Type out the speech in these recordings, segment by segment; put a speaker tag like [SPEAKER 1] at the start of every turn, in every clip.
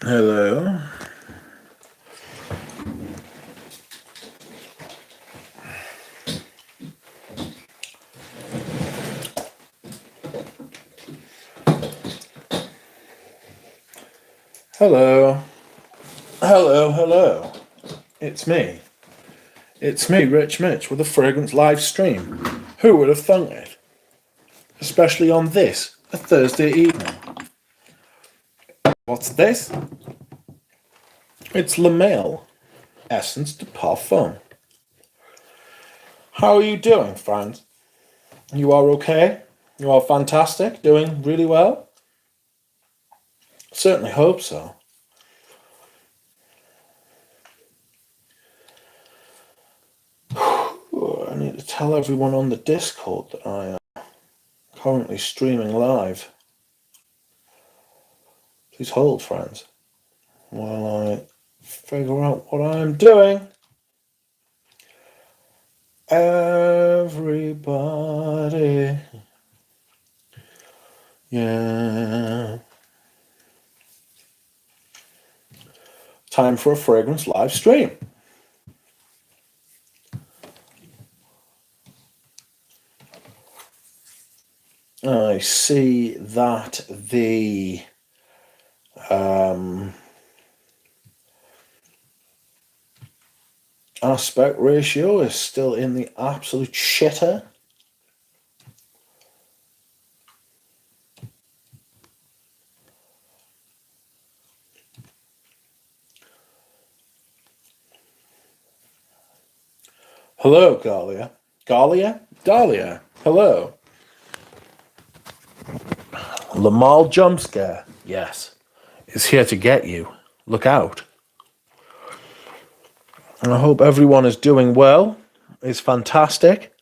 [SPEAKER 1] Hello. Hello. Hello, hello. It's me. It's me, Rich Mitch, with a fragrance live stream. Who would have thunk it? Especially on this, a Thursday evening. What's this? It's Le Male Essence de Parfum. How are you doing, friends? You are okay? You are fantastic? Doing really well? Certainly hope so. I need to tell everyone on the Discord that I am currently streaming live. Please hold, friends, while I figure out what I'm doing. Everybody. Yeah. Time for a fragrance live stream. I see that the aspect ratio is still in the absolute shitter. Hello, Galia. Galia? Dahlia. Hello. Lamal jump scare. Yes. Is here to get you. Look out. And I hope everyone is doing well. It's fantastic.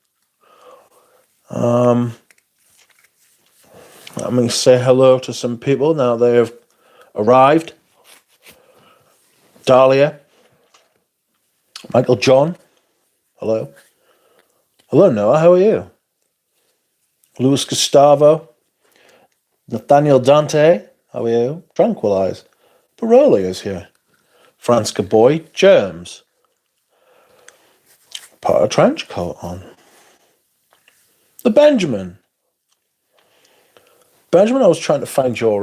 [SPEAKER 1] Let me say hello to some people now they have arrived. Dahlia. Michael John. Hello. Hello, Noah. How are you? Luis Gustavo. Nathaniel Dante. How are you? Tranquilize. Baroli is here. Franska Boy. Germs. Put a trench coat on. The Benjamin. Benjamin, I was trying to find your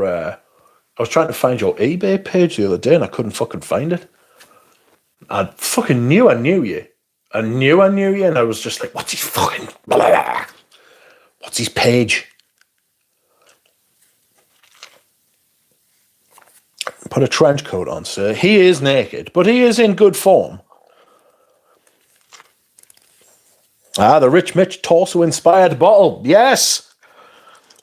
[SPEAKER 1] eBay page the other day and I couldn't fucking find it. I fucking knew I knew you. I knew you, and I was just like, what's his fucking blah, blah, blah. What's his page? Put a trench coat on, sir. He is naked, but he is in good form. The Rich Mitch torso-inspired bottle. Yes!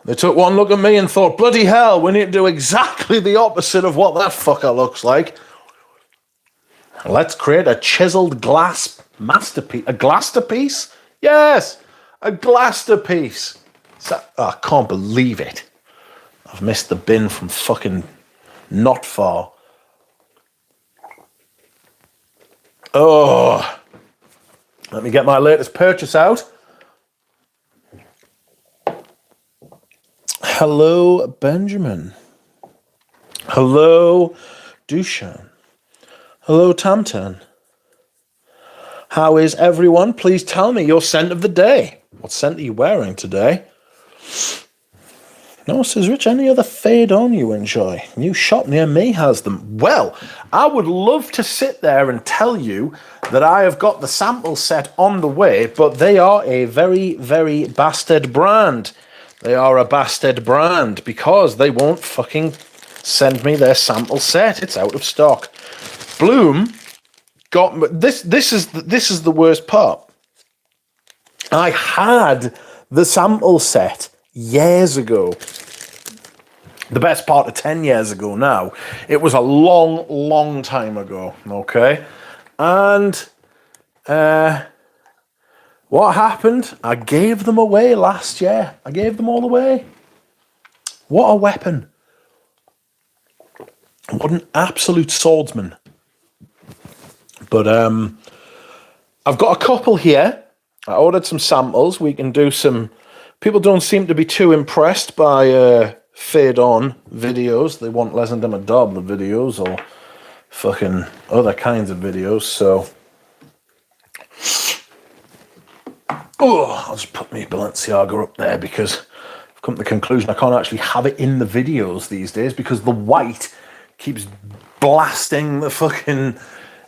[SPEAKER 1] They took one look at me and thought, bloody hell, we need to do exactly the opposite of what that fucker looks like. Let's create a chiseled glass masterpiece. A glasterpiece? Yes! A glasterpiece. I can't believe it. I've missed the bin from fucking not far. Oh, let me get my latest purchase out. Hello, Benjamin. Hello, Dushan. Hello, Tamtan. How is everyone? Please tell me your scent of the day. What scent are you wearing today? No, says Rich, any other fade on you enjoy? New shop near me has them. Well, I would love to sit there and tell you that I have got the sample set on the way, but they are a very, very bastard brand. They are a bastard brand because they won't fucking send me their sample set. It's out of stock. Bloom got this. This is the worst part. I had the sample set years ago. The best part of 10 years ago now. It was a long, long time ago, okay? And what happened? I gave them away last year. I gave them all away. What a weapon. What an absolute swordsman. But I've got a couple here. I ordered some samples. We can do some... People don't seem to be too impressed by fade on videos. They want less than them a double videos or fucking other kinds of videos. So, I'll just put my Balenciaga up there because I've come to the conclusion I can't actually have it in the videos these days because the white keeps blasting the fucking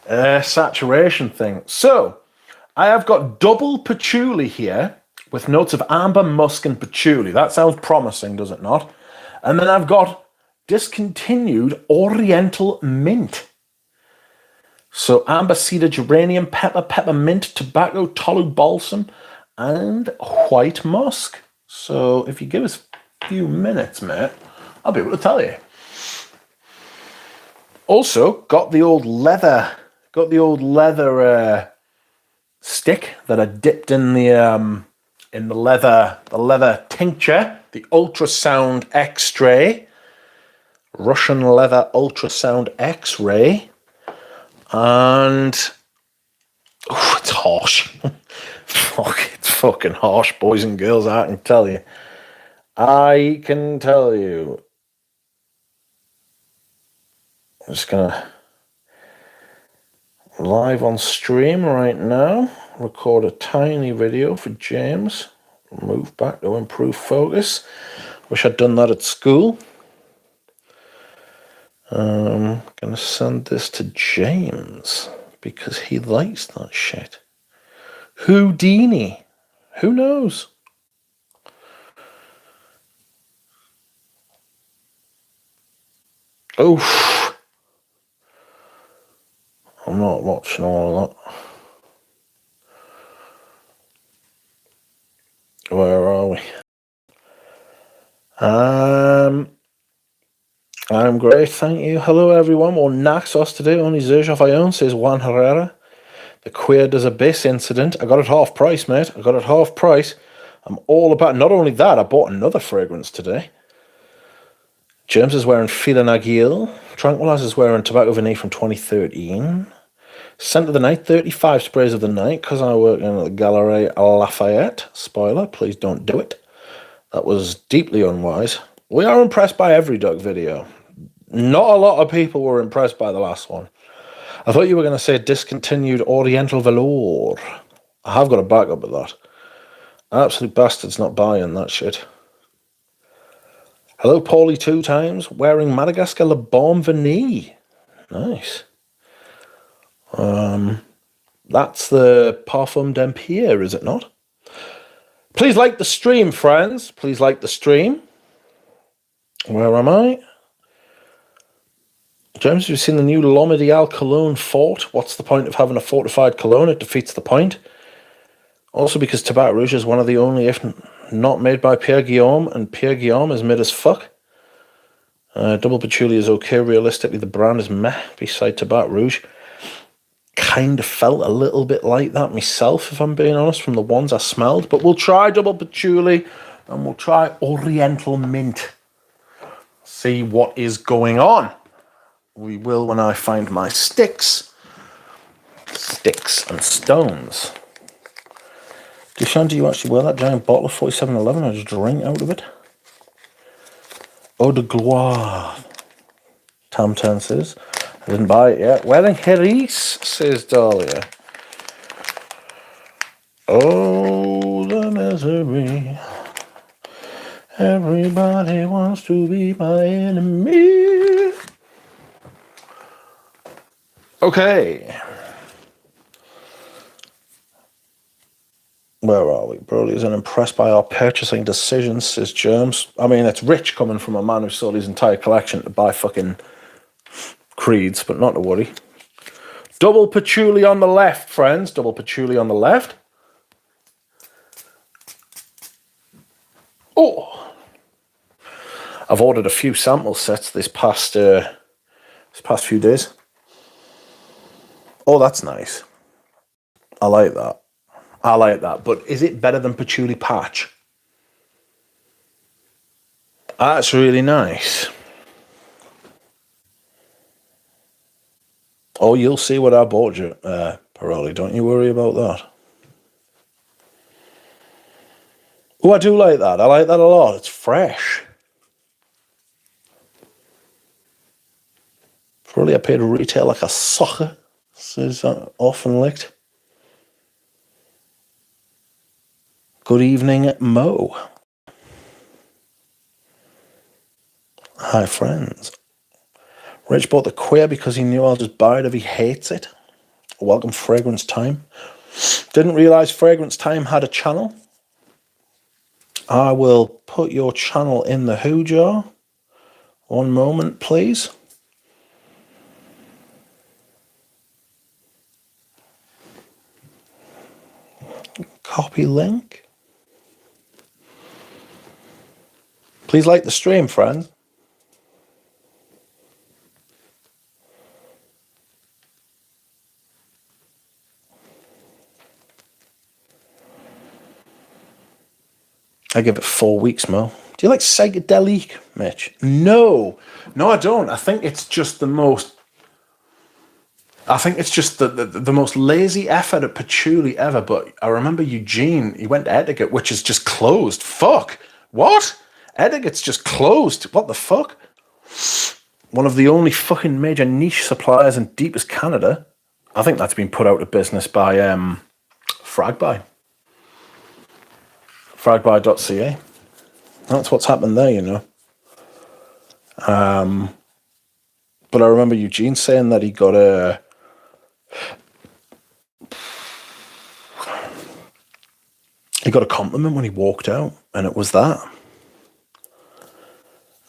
[SPEAKER 1] saturation thing. So, I have got double patchouli here with notes of amber, musk, and patchouli. That sounds promising, does it not? And then I've got discontinued oriental mint. So amber, cedar, geranium, pepper, peppermint, tobacco, tolu, balsam, and white musk. So if you give us a few minutes, mate, I'll be able to tell you. Also, got the old leather stick that I dipped in the leather tincture, the ultrasound X-ray, Russian leather ultrasound X-ray, and it's harsh. Fuck, it's fucking harsh, boys and girls. I can tell you. I'm just gonna live on stream right now. Record a tiny video for James. Move back to improve focus. Wish I'd done that at school. I'm gonna send this to James because he likes that shit. Houdini. Who knows? Oof. I'm not watching all of that. Where are we? I'm great, thank you. Hello, everyone. Well, Naxos today, only Zerjafayon, says Juan Herrera. The Queer Does Abyss incident. I got it half price, mate. I got it half price. I'm all about. Not only that, I bought another fragrance today. James is wearing Fila Nagil. Tranquilizer is wearing Tobacco Vanille from 2013. Scent of the Night, 35 sprays of the night, because I work in the Galerie Lafayette. Spoiler, please don't do it. That was deeply unwise. We are impressed by every duck video. Not a lot of people were impressed by the last one. I thought you were going to say discontinued Oriental Velour. I have got a backup of that. Absolute bastard's not buying that shit. Hello, Paulie 2 times, wearing Madagascar Le Bon Vanille. Nice. That's the Parfum d'Empire, is it not? Please like the stream, friends. Please like the stream. Where am I? James, have you seen the new L'Homme Cologne Fort? What's the point of having a fortified cologne? It defeats the point. Also because Tabac Rouge is one of the only, if not made by Pierre Guillaume, and Pierre Guillaume is made as fuck. Double Patchouli is okay. Realistically, the brand is meh beside Tabac Rouge. Kind of felt a little bit like that myself, if I'm being honest, from the ones I smelled. But we'll try Double Patchouli and we'll try Oriental Mint. See what is going on. We will when I find my sticks. Sticks and stones. Dushan, do you actually wear that giant bottle of 4711 or just drink out of it? Eau de gloire. Tam says. I didn't buy it yet. Wearing Heris, says Dahlia. Oh, the misery. Everybody wants to be my enemy. Okay. Where are we? Broly isn't impressed by our purchasing decisions, says Germs. I mean, it's rich coming from a man who sold his entire collection to buy fucking creeds, but not to worry. Double patchouli on the left, friends. Double patchouli on the left. Oh! I've ordered a few sample sets this past few days. Oh, that's nice. I like that. I like that. But is it better than Patchouli Patch? That's really nice. Oh, you'll see what I bought you, Pirelli. Don't you worry about that. Oh, I do like that. I like that a lot. It's fresh. Probably I paid retail like a sucker, says often licked. Good evening, Mo. Hi, friends. Rich bought the queer because he knew I'll just buy it if he hates it. Welcome, Fragrance Time. Didn't realise Fragrance Time had a channel. I will put your channel in the Who jar. One moment, please. Copy link. Please like the stream, friends. I give it 4 weeks, Mo. Do you like psychedelic, Mitch? No, I don't. I think it's just the most lazy effort at patchouli ever. But I remember Eugene, he went to Etiquette, which is just closed. Fuck. What? Etiquette's just closed. What the fuck? One of the only fucking major niche suppliers in deepest Canada. I think that's been put out of business by Fragbuy. Fragbuy.ca. That's what's happened there, you know. But I remember Eugene saying that he got a compliment when he walked out, and it was that.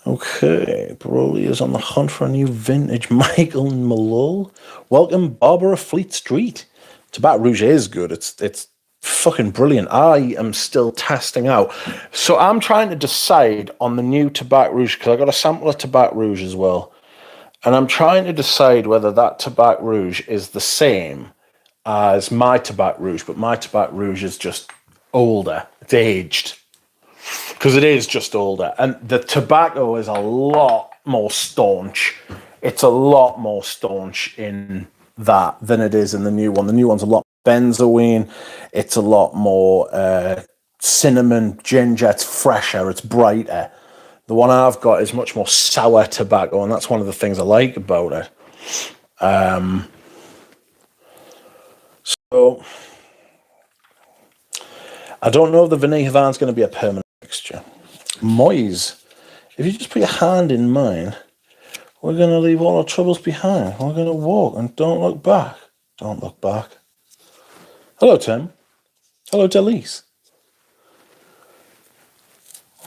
[SPEAKER 1] Okay, Broly is on the hunt for a new vintage Michael Malone. Welcome, Barbara Fleet Street. Tobacco Rouge is good. It's fucking brilliant. I am still testing out. So I'm trying to decide on the new Tobacco Rouge, because I got a sample of Tobacco Rouge as well. And I'm trying to decide whether that Tobacco Rouge is the same as my Tobacco Rouge, but my Tobacco Rouge is just older. It's aged. Because it is just older. And the tobacco is a lot more staunch. It's a lot more staunch in that than it is in the new one. The new one's a lot benzoine. It's a lot more cinnamon, ginger. It's fresher. It's brighter. The one I've got is much more sour tobacco, and that's one of the things I like about it. So I don't know if the Vinay Havan's going to be a permanent fixture. Moise, if you just put your hand in mine, we're going to leave all our troubles behind. We're going to walk and don't look back. Don't look back. Hello, Tim. Hello, Delise.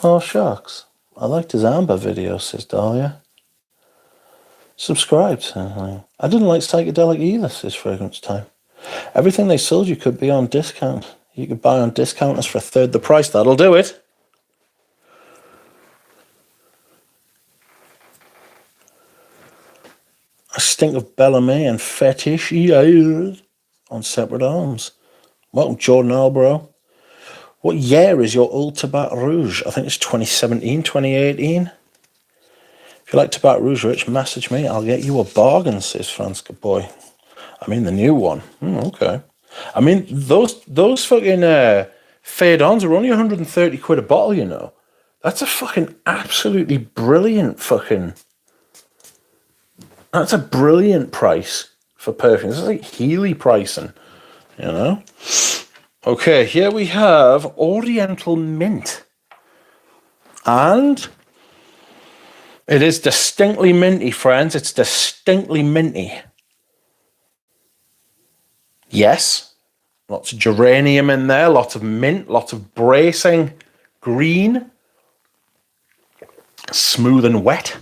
[SPEAKER 1] Oh, shucks. I liked his Amber video, says Dahlia. Subscribe, certainly. I didn't like psychedelic either, says Fragrance Time. Everything they sold you could be on discount. You could buy on discounters for a third the price. That'll do it. I stink of Bellamy and fetish on separate arms. Welcome, Jordan Albro. What year is your old Tobacco Rouge? I think it's 2017, 2018. If you like Tobacco Rouge, Rich, message me. I'll get you a bargain, says Franska Boy. I mean, the new one. Okay. I mean, those fucking fade-ons are only 130 quid a bottle, you know. That's a fucking absolutely brilliant fucking... That's a brilliant price for perfumes. It's like Healy pricing, you know. Okay, here we have Oriental Mint. And it is distinctly minty, friends. It's distinctly minty. Yes, lots of geranium in there, lots of mint, lots of bracing green. Smooth and wet.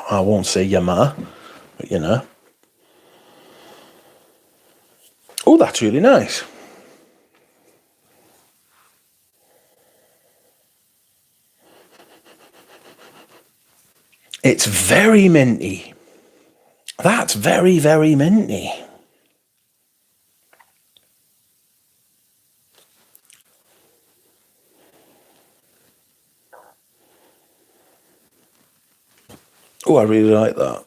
[SPEAKER 1] I won't say Yamaha, but you know. Oh, that's really nice. It's very minty. That's very, very minty. Oh, I really like that.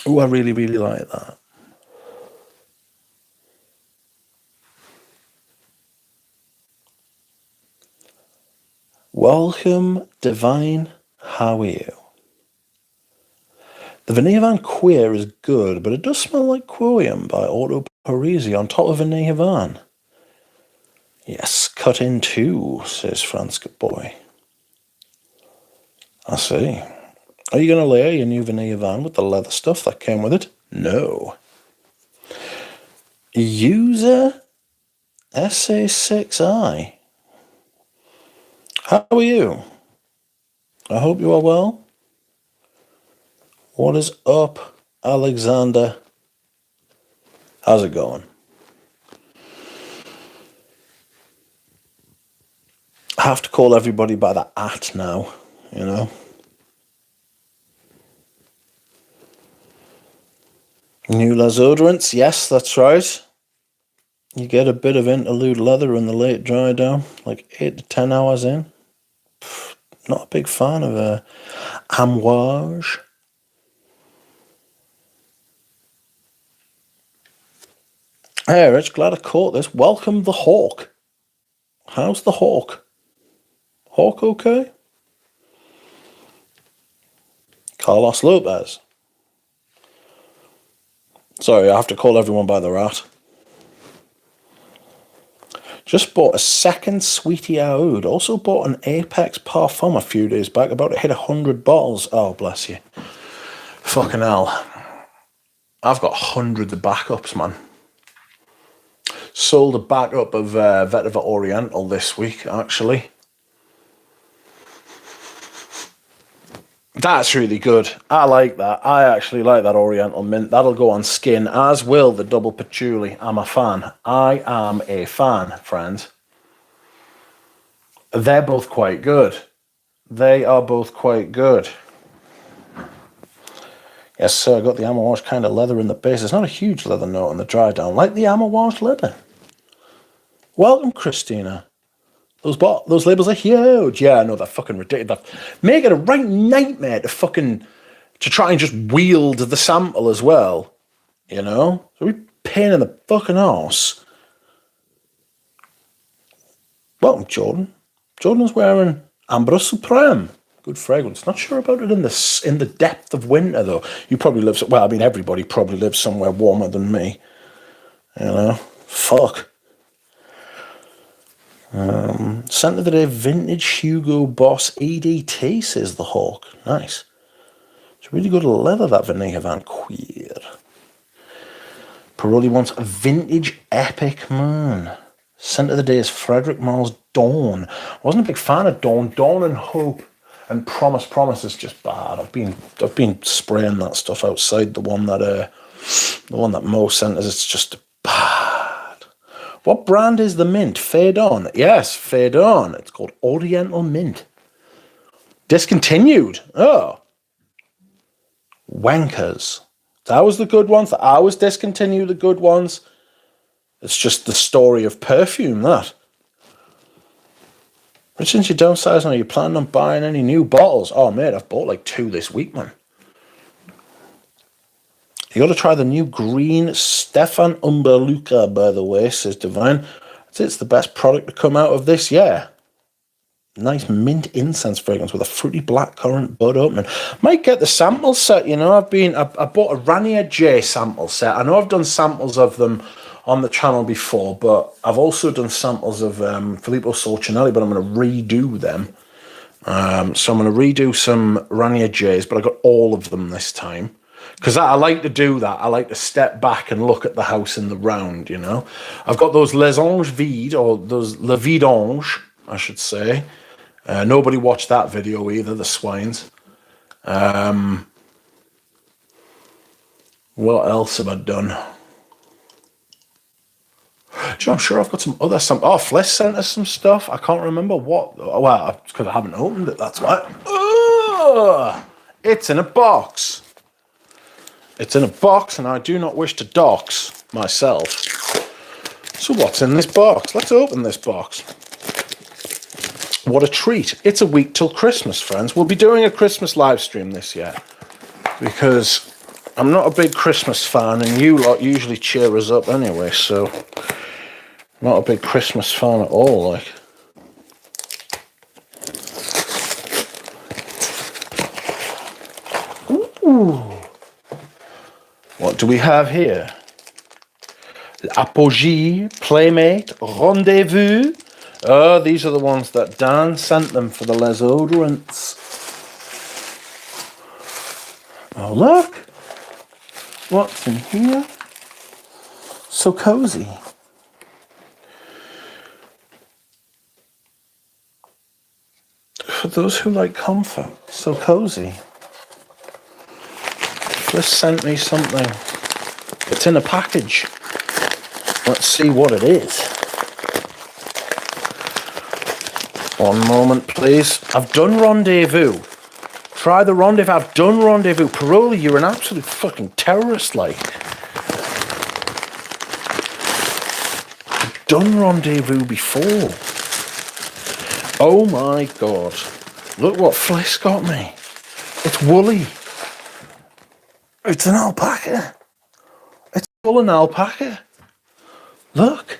[SPEAKER 1] Oh, I really, really like that. Welcome, Divine. How are you? The Vanilla Van Queer is good, but it does smell like Quilliam by Otto Parisi on top of Vanilla Van. Yes, cut in two, says Franska Boy. I see. Are you going to layer your new Vanilla Van with the leather stuff that came with it? No. User SA6I. How are you? I hope you are well. What is up, Alexander? How's it going? I have to call everybody by the at now, you know. New Lazodorants, yes, that's right. You get a bit of interlude leather in the late dry down, like 8 to 10 hours in. Not a big fan of amouage. Hey, Rich, glad I caught this. Welcome the Hawk. How's the Hawk? Hawk okay? Carlos Lopez. Sorry, I have to call everyone by the rat. Just bought a second Sweetie Aoud. Also bought an Apex Parfum a few days back. About to hit 100 bottles. Oh, bless you. Fucking hell. I've got hundreds of backups, man. Sold a backup of Vetiver Oriental this week, actually. That's really good. I like that. I actually like that Oriental Mint. That'll go on skin, as will the double patchouli. I'm a fan. I am a fan, friends. They're both quite good. They are both quite good. Yes, sir, I got the amouage kind of leather in the base. It's not a huge leather note on the dry down, like the amouage leather. Welcome, Christina. Those labels are huge. Yeah, I know, they're fucking ridiculous. Make it a right nightmare to try and just wield the sample as well. You know? So we pain in the fucking arse. Welcome, Jordan. Jordan's wearing Amber Supreme. Good fragrance. Not sure about it in the depth of winter, though. You probably live... Well, I mean, everybody probably lives somewhere warmer than me. You know? Fuck. Scent of the day, vintage Hugo Boss EDT, says the Hawk. Nice. It's really good leather, that Vanilla Van Queer. Paroli wants a vintage Epic Moon. Scent of the day is Frederick Miles Dawn. I wasn't a big fan of Dawn. Dawn and Hope and Promise is just bad. I've been spraying that stuff outside. The one that Mo sent us. It's just bad. What brand is the mint? Fade On. Yes, Fade On. It's called Oriental Mint. Discontinued. Oh. Wankers. That was the good ones. I always discontinue the good ones. It's just the story of perfume, that. But since you're downsizing, are you planning on buying any new bottles? Oh, mate, I've bought like 2 this week, man. You got to try the new green Stefan Umberluca, by the way, says Divine. It's the best product to come out of this year. Nice mint incense fragrance with a fruity blackcurrant bud opening. Might get the sample set, you know. I bought a Ranier J sample set. I know I've done samples of them on the channel before, but I've also done samples of Filippo Solcinelli, but I'm going to redo them. So I'm going to redo some Ranier J's, but I got all of them this time. Because I like to do that. I like to step back and look at the house in the round, you know. I've got those Les Anges Vides, or those Le Vidange, I should say. Nobody watched that video either, the swines. What else have I done? I'm sure I've got some other... Oh, Fliss sent us some stuff. I can't remember what. Well, because I haven't opened it, that's why. Ugh! It's in a box. It's in a box, and I do not wish to dox myself. So what's in this box? Let's open this box. What a treat. It's a week till Christmas, friends. We'll be doing a Christmas live stream this year, because I'm not a big Christmas fan, and you lot usually cheer us up anyway, so not a big Christmas fan at all, like. Ooh. do we have here? Apogee, Playmate, Rendezvous. Oh, these are the ones that Dan sent them for the Les odorants. Oh, look. What's in here? So cozy. For those who like comfort, so cozy. Just sent me something. It's in a package. Let's see what it is. One moment, please. I've done Rendezvous. Try the Rendezvous. I've done Rendezvous. Paroli, you're an absolute fucking terrorist, like. I've done Rendezvous before. Oh my god. Look what Fliss got me. It's woolly. It's an alpaca. It's full an alpaca. Look.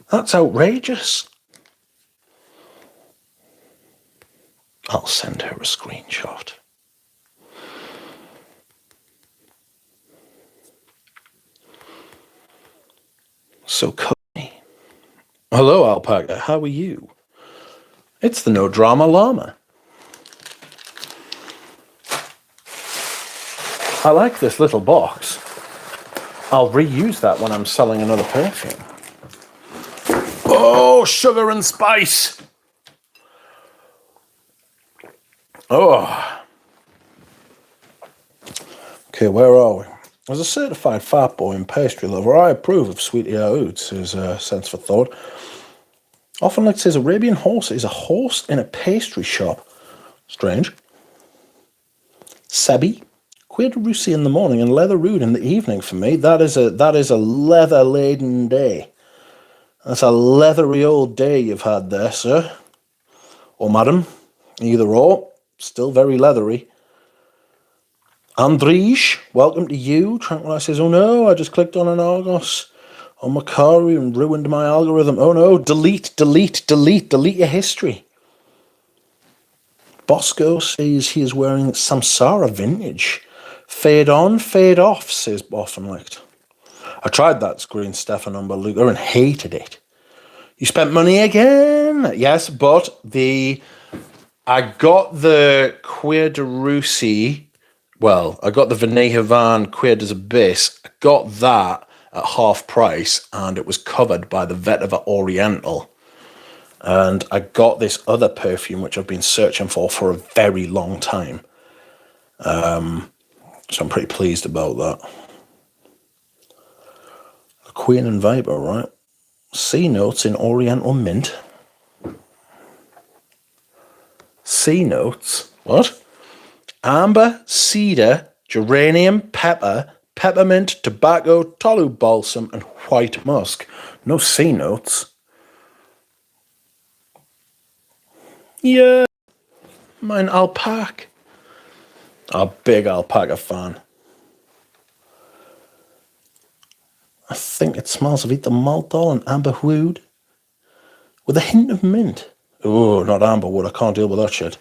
[SPEAKER 1] That's outrageous. I'll send her a screenshot. So cozy. Hello, alpaca. How are you? It's the No Drama Llama. I like this little box. I'll reuse that when I'm selling another perfume. Oh, sugar and spice. Oh. Okay, where are we? As a certified fat boy and pastry lover, I approve of Sweetie Oats, his sense for thought. Often like says, Arabian horse is a horse in a pastry shop. Strange. Sabi. Quid Russi in the morning and leather rude in the evening for me. That is a leather-laden day. That's a leathery old day you've had there, sir. Or madam. Either or. Still very leathery. Andrish, welcome to you. Tranquilize says, oh no, I just clicked on an Argos on Macari and ruined my algorithm. Oh no, delete your history. Bosco says he is wearing Samsara vintage. Fade on, fade off, says Boffinlicht. I tried that green Stefan Beluga and hated it. You spent money again? Yes, but I got the Cuir de Russie. Well, I got the Vinay Havan Cuir des Abyss. I got that at half price, and it was covered by the Vetiver Oriental. And I got this other perfume, which I've been searching for a very long time. So I'm pretty pleased about that. The Queen and Viper, right? C notes in Oriental Mint. C notes? What? Amber, cedar, geranium, pepper, peppermint, tobacco, tolu balsam, and white musk. No C notes. Yeah, mein alpaca. A big alpaca fan. I think it smells of either maltol and amber wood with a hint of mint. Oh, not amber wood. I can't deal with that shit.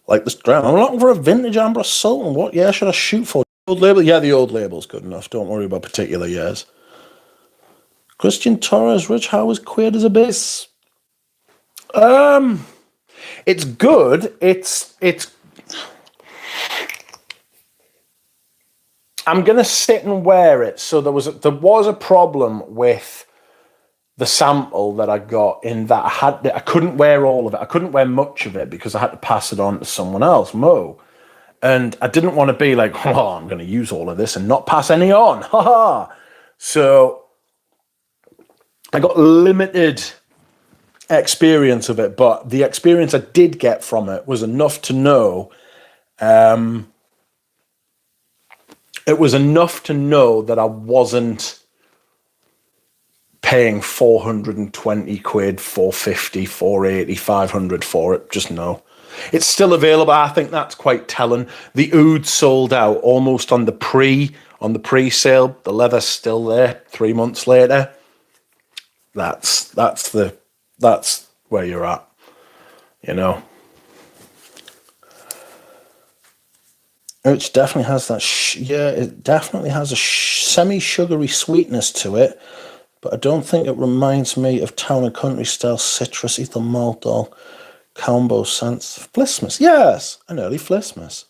[SPEAKER 1] Like this drown. I'm looking for a vintage amber sultan. What year should I shoot for? Old label? Yeah, the old label's good enough. Don't worry about particular years. Christian Torres, Rich Howard's Queer as Abyss. It's good. It's. I'm gonna sit and wear it. So there was a problem with the sample that I got in that I couldn't wear all of it. I couldn't wear much of it because I had to pass it on to someone else, Mo. And I didn't want to be like, oh, I'm going to use all of this and not pass any on. Haha. So I got limited experience of it, but the experience I did get from it was enough to know. It was enough to know that I wasn't paying 420 quid, 450, 480, 500 for it. Just no. It's still available. I think that's quite telling. The oud sold out almost on the pre-sale. The leather's still there 3 months later. That's where you're at, you know. It definitely has that. Yeah, it definitely has a semi-sugary sweetness to it, but I don't think it reminds me of town and country style citrus, ethyl maltol, combo sense. Flissmas, yes, an early Flissmas.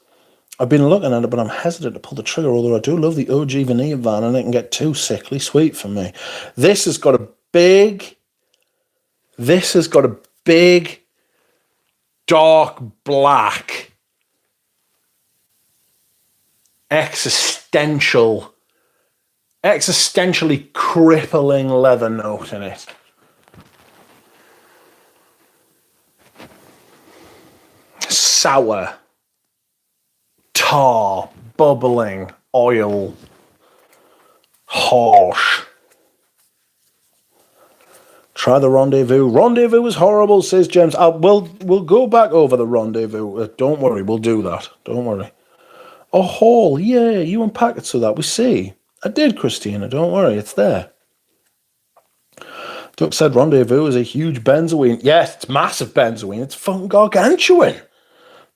[SPEAKER 1] I've been looking at it, but I'm hesitant to pull the trigger, although I do love the OG vanilla van, and it can get too sickly sweet for me. This has got a big, dark black, existentially crippling leather note in it. Sour, tar, bubbling, oil, harsh. Try the Rendezvous. Rendezvous is horrible, says James. We'll go back over the Rendezvous. Don't worry, we'll do that. Don't worry. Oh, Hall, yeah, you unpack it so that we see. I did, Christina, don't worry, it's there. Duck said Rendezvous is a huge benzoin. Yes, it's massive benzoin. It's fucking gargantuan.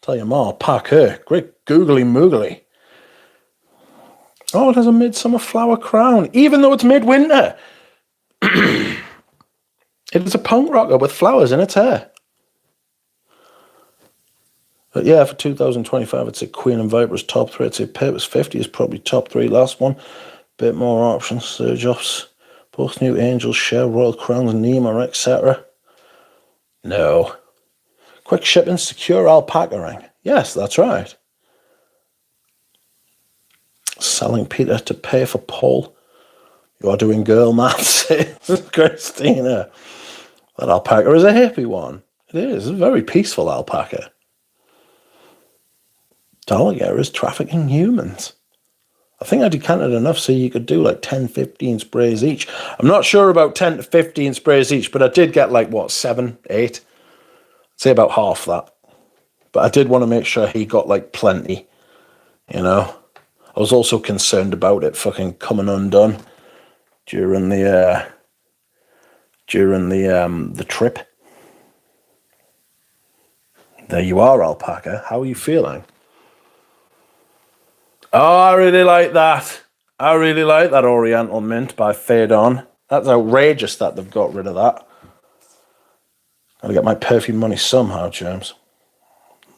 [SPEAKER 1] Tell you more, pack her. Great googly moogly. Oh, it has a midsummer flower crown, even though it's midwinter. It is a punk rocker with flowers in its hair. But yeah, for 2025, I'd say Queen and Viper's top three. I'd say Purpose 50 is probably top three. Last one, bit more options. Surge Offs, both New Angels, Share, Royal Crowns, Nemo, etc. No. Quick shipping, secure alpaca ring. Yes, that's right. Selling Peter to pay for Paul. You are doing girl maths, Christina. That alpaca is a hippie one. It is. It's a very peaceful alpaca. Dalligator is trafficking humans. I think I decanted enough so you could do like 10, 15 sprays each. I'm not sure about 10 to 15 sprays each, but I did get like, what, 7, 8? I'd say about half that. But I did want to make sure he got like plenty, you know. I was also concerned about it fucking coming undone during the trip. There you are, alpaca. How are you feeling? Oh, I really like that. I really like that Oriental Mint by Fade On. That's outrageous that they've got rid of that. Gotta get my perfume money somehow, James.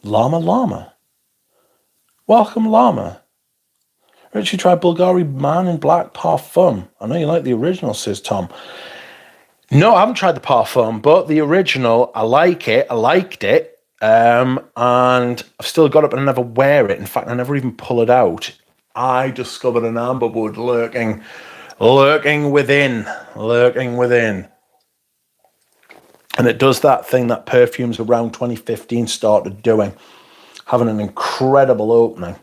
[SPEAKER 1] Llama. Welcome, Llama. Richie tried Bulgari Man in Black Parfum. I know you like the original, says Tom. No, I haven't tried the Parfum, but the original, I like it. I liked it. And I've still got it, but I never wear it. In fact, I never even pull it out. I discovered an amberwood lurking within. And it does that thing that perfumes around 2015 started doing, having an incredible opening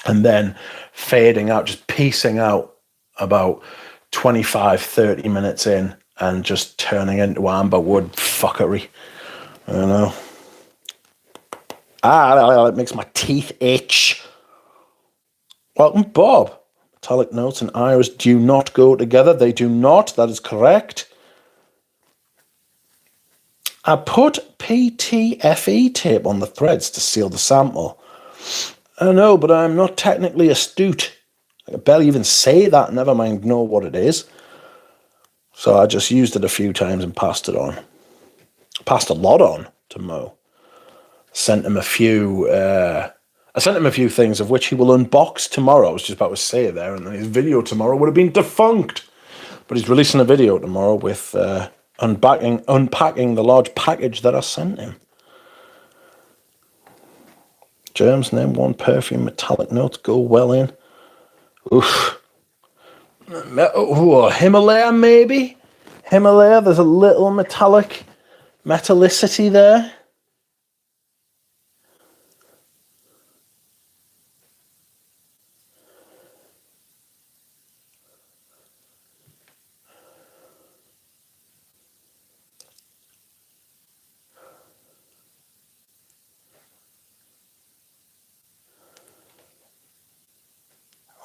[SPEAKER 1] and then fading out, just piecing out about 25, 30 minutes in and just turning into amberwood fuckery, you know. It makes my teeth itch. Welcome, Bob. Metallic notes and iris do not go together. They do not. That is correct. I put PTFE tape on the threads to seal the sample. I know, but I'm not technically astute. I can barely even say that, never mind know what it is. So I just used it a few times and passed it on. Passed a lot on to Mo. Sent him a few things of which he will unbox tomorrow. I was just about to say it there, and then his video tomorrow would have been defunct. But he's releasing a video tomorrow with unpacking the large package that I sent him. Germs, name one perfume, metallic notes go well in. Oof. Himalaya, maybe? Himalaya, there's a little metallicity there.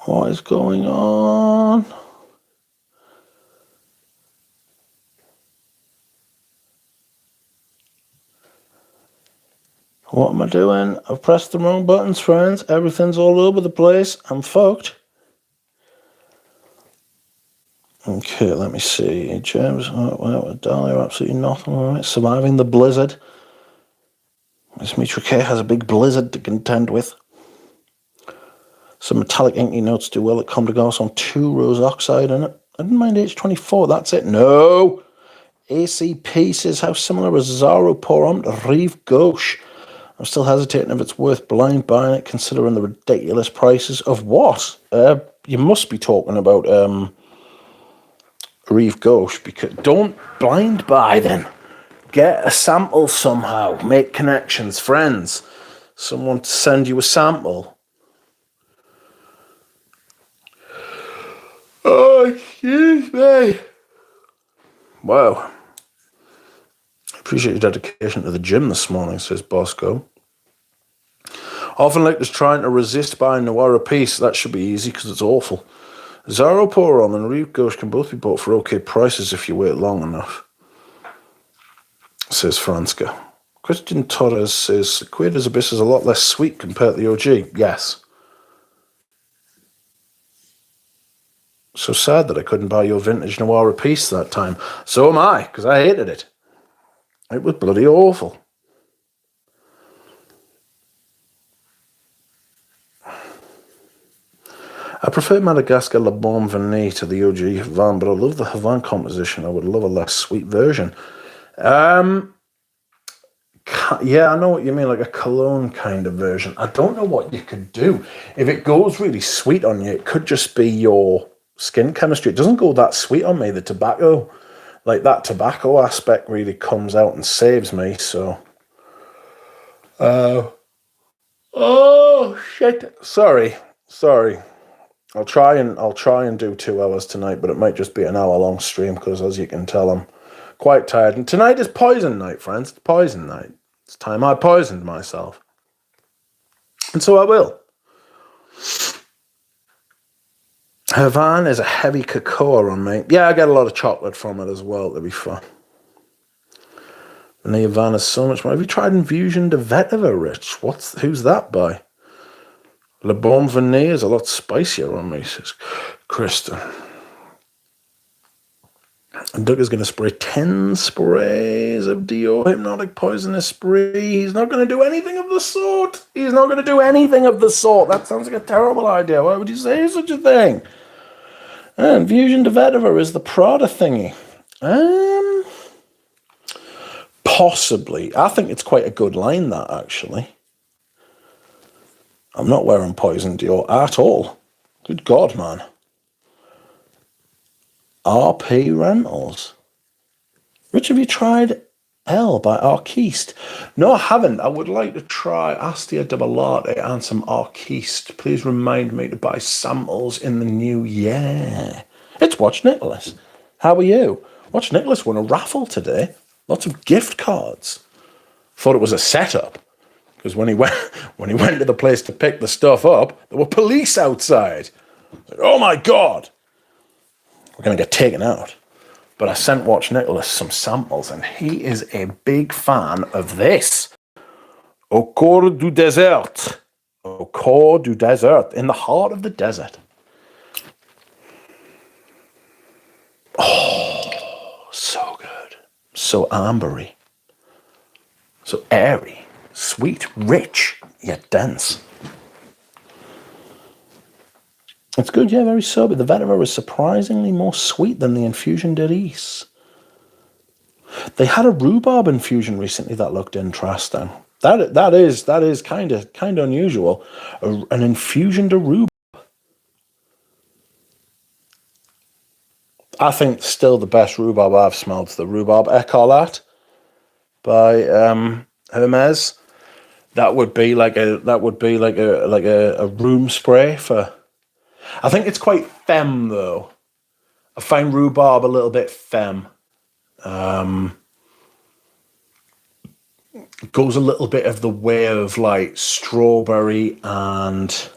[SPEAKER 1] What is going on? What am I doing? I've pressed the wrong buttons, friends. Everything's all over the place. I'm fucked. Okay, let me see. James, Dahlia, absolutely nothing. All right. Surviving the blizzard. Miss Mitra K has a big blizzard to contend with. Some metallic inky notes do well at Comme des Garçons on 2 rose oxide in it. I didn't mind H24, that's it. No! ACP says, how similar is Zaro Porom to Rive Gauche? I'm still hesitating if it's worth blind buying it, considering the ridiculous prices of what? You must be talking about Rive Gauche, because don't blind buy then. Get a sample somehow. Make connections, friends. Someone to send you a sample. Oh, excuse me. Wow. Appreciate your dedication to the gym this morning, says Bosco. Often like just trying to resist buying Noir a piece. That should be easy because it's awful. Zaro Porom and Rive Gauche can both be bought for okay prices if you wait long enough, says Franska. Christian Torres says, Quader's Abyss is a lot less sweet compared to the OG. Yes. So sad that I couldn't buy your vintage Noir a piece that time. So am I, because I hated it. It was bloody awful. I prefer Madagascar Le Bon Vanille to the OG Havana, but I love the Havana composition. I would love a less sweet version. Yeah, I know what you mean, like a cologne kind of version. I don't know what you could do. If it goes really sweet on you, it could just be your skin chemistry. It doesn't go that sweet on me, the tobacco. Like, that tobacco aspect really comes out and saves me, so... oh, shit. Sorry. I'll try and do 2 hours tonight, but it might just be an hour-long stream, because as you can tell, I'm quite tired. And tonight is poison night, friends. It's poison night. It's time I poisoned myself. And so I will. Havana is a heavy cocoa on me. Yeah, I get a lot of chocolate from it as well, to be fair. And the Havana is so much more. Have you tried Infusion de Vetiver, Rich? Who's that by? Le Bon Vanille is a lot spicier on me, says Kristen. And Doug is going to spray 10 sprays of Dior Hypnotic Poisonous Spray. He's not going to do anything of the sort. That sounds like a terrible idea. Why would you say such a thing? And Infusion de Vetiver is the Prada thingy. Possibly. I think it's quite a good line, that, actually. I'm not wearing Poison Dior at all. Good God, man. RP Rentals. Rich, have you tried L by Arquiste? No, I haven't. I would like to try Astia de Latte and some Arquiste. Please remind me to buy samples in the new year. It's Watch Nicholas. How are you? Watch Nicholas won a raffle today. Lots of gift cards. Thought it was a setup. Because when he went to the place to pick the stuff up, there were police outside. Like, oh my God. We're going to get taken out. But I sent Watch Nicholas some samples, and he is a big fan of this. Au cœur du désert. Au cœur du désert. In the heart of the desert. Oh, so good. So ambery. So airy. Sweet, rich, yet dense. It's good, yeah, very sober. The vetiver is surprisingly more sweet than the Infusion de Riz. They had a rhubarb infusion recently that looked interesting. That is kind of unusual. An infusion de rhubarb. I think still the best rhubarb I've smelled is the rhubarb écarlate by Hermes. That would be like a room spray for. I think it's quite femme though. I find rhubarb a little bit femme. It goes a little bit of the way of like strawberry and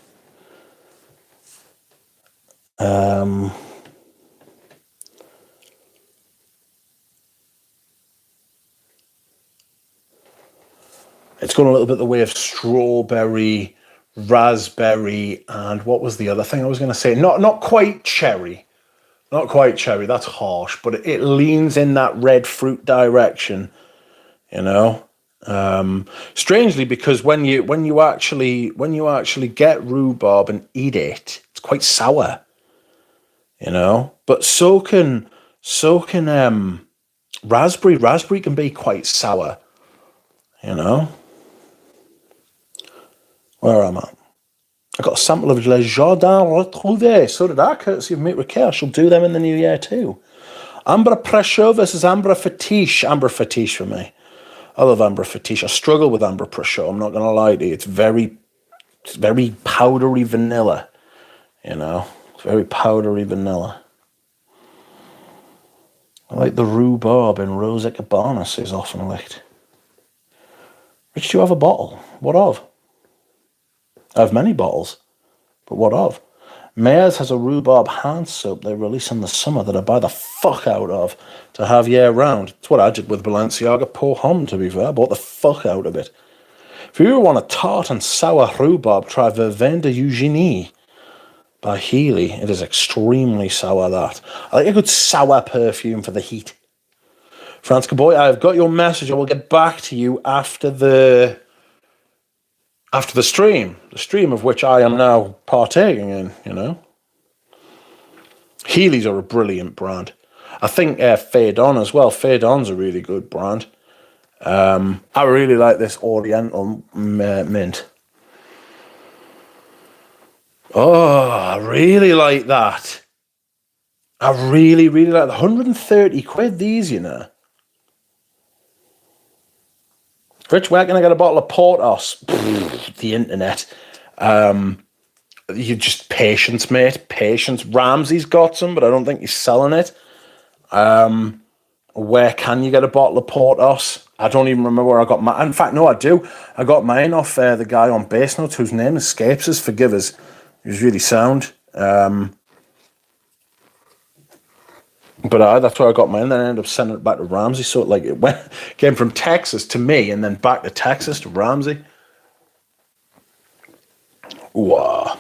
[SPEAKER 1] It's gone a little bit the way of strawberry, raspberry, and what was the other thing I was going to say? Not quite cherry. Not quite cherry, that's harsh, but it leans in that red fruit direction, you know. Strangely, because when you actually get rhubarb and eat it, it's quite sour, you know. But so can raspberry. Raspberry can be quite sour, you know. Where am I? I got a sample of Le Jardin Retrouvé. So did I, courtesy of Meet Raquel. I shall do them in the new year too. Amber Prechot versus Amber Fetiche. Amber Fetiche for me. I love Amber Fetiche. I struggle with Amber Prechot. I'm not going to lie to you. It's very powdery vanilla. You know, it's very powdery vanilla. I like the rhubarb in Rosé Cabanas is often licked. Rich, do you have a bottle? What of? I have many bottles, but what of? Mayors has a rhubarb hand soap they release in the summer that I buy the fuck out of to have year round. It's what I did with Balenciaga Pour Homme, to be fair. I bought the fuck out of it. If you want a tart and sour rhubarb, try Vervein de Eugenie by Healy. It is extremely sour, that. I like a good sour perfume for the heat. Franska boy, I have got your message. I will get back to you after the stream. The stream of which I am now partaking in, you know. Heelys are a brilliant brand. I think Phaedon as well. Phaedon's a really good brand. I really like this Oriental mint. Oh, I really like that. I really, really like the 130 quid, these, you know. Rich, where can I get a bottle of Portos? The internet. You just patience, mate. Patience. Ramsey's got some, but I don't think he's selling it. Where can you get a bottle of Portos? I don't even remember where I got mine. In fact, no, I do. I got mine off the guy on Bass Notes whose name escapes us. Forgive us. He was really sound. But that's where I got mine. Then I ended up sending it back to Ramsey. So it came from Texas to me and then back to Texas to Ramsey. Wow.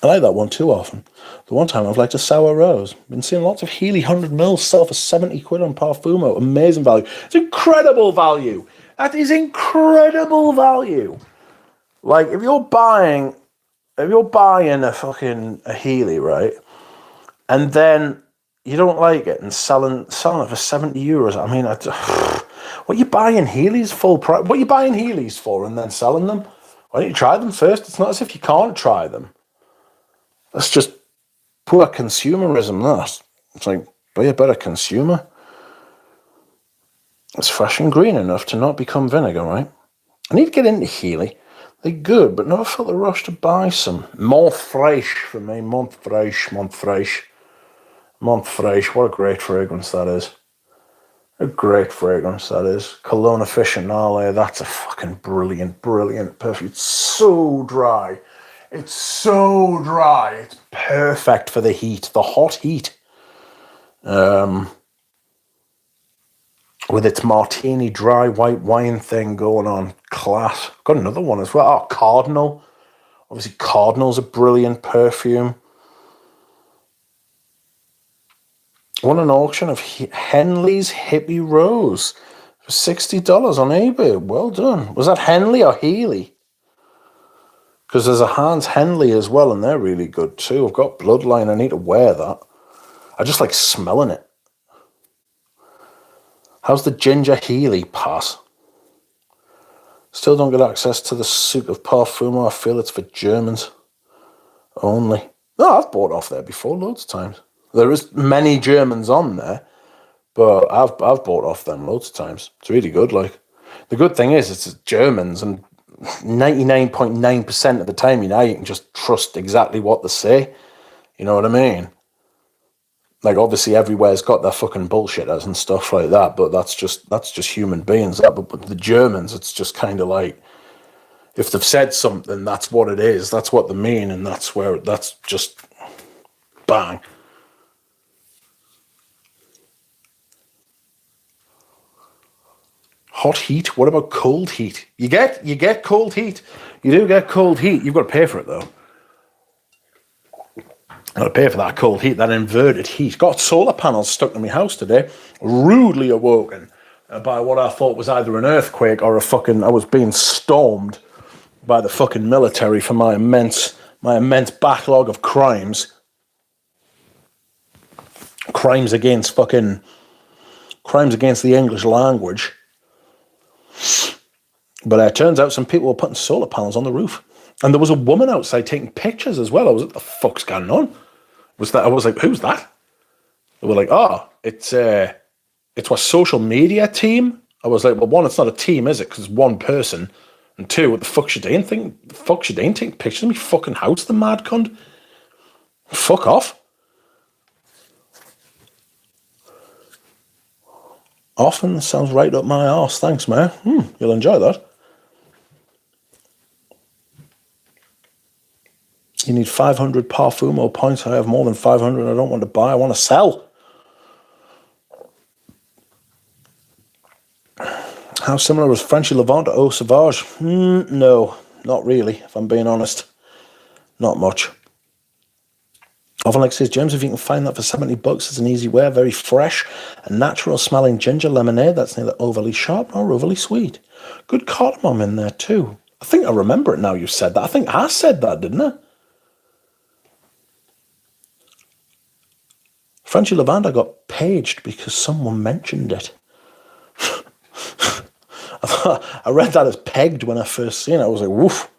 [SPEAKER 1] I like that one too often. The one time I've liked a sour rose. Been seeing lots of Healy 100ml sell for 70 quid on Parfumo. Amazing value. It's incredible value. That is incredible value. Like if you're buying a Healy, right, and then you don't like it and selling it for 70 euros. I mean, what are you buying Heelys full price? What are you buying Heelys for and then selling them? Why don't you try them first? It's not as if you can't try them. That's just poor consumerism, that. It's like, be a better consumer. It's fresh and green enough to not become vinegar, right? I need to get into Healy. They're good, but never felt the rush to buy some. Mont Fraîche for me. Mont Fraîche. What a great fragrance that is. A great fragrance that is. Cologne Officinale, that's a fucking brilliant perfume. It's so dry. It's perfect for the heat, the hot heat. With its martini dry white wine thing going on. Class. Got another one as well. Oh, Cardinal. Obviously, Cardinal's a brilliant perfume. Won an auction of Henley's Hippie Rose for $60 on eBay. Well done. Was that Henley or Healy? Because there's a Hans Henley as well, and they're really good too. I've got Bloodline. I need to wear that. I just like smelling it. How's the Ginger Healy pass? Still don't get access to the suit of Parfumo. I feel it's for Germans only. No, I've bought off there before loads of times. There is many Germans on there, but I've bought off them loads of times. It's really good. Like, the good thing is it's Germans, and 99.9% of the time, you can just trust exactly what they say. You know what I mean? Like, obviously, everywhere's got their fucking bullshitters and stuff like that, but that's just human beings. But with the Germans, it's just kind of like, if they've said something, that's what it is. That's what they mean, and that's just bang. Hot heat. What about cold heat? You get cold heat. You do get cold heat. You've got to pay for it though. Got to pay for that cold heat, that inverted heat. Got solar panels stuck in my house today. Rudely awoken by what I thought was either an earthquake or I was being stormed by the fucking military for my immense backlog of crimes. Crimes against the English language. But it turns out some people were putting solar panels on the roof. And there was a woman outside taking pictures as well. I was like, what the fuck's going on? I was like, who's that? They were like, oh, it's our social media team. I was like, well, one, it's not a team, is it? Because it's one person. And two, what the fuck should they think? The fuck should they take pictures of me fucking house, the mad cunt? Fuck off. Often sounds right up my arse. Thanks, man. You'll enjoy that. You need 500 Parfumo points. I have more than 500. I don't want to buy. I want to sell. How similar was Frenchy Levant to Eau Sauvage? No, not really, if I'm being honest. Not much. Often like says, James, if you can find that for $70, it's an easy way, very fresh, a natural smelling ginger lemonade that's neither overly sharp nor overly sweet. Good cardamom in there too. I think I remember it now you said that. I think I said that, didn't I? Frenchy Lavanda got paged because someone mentioned it. I read that as pegged when I first seen it. I was like, woof.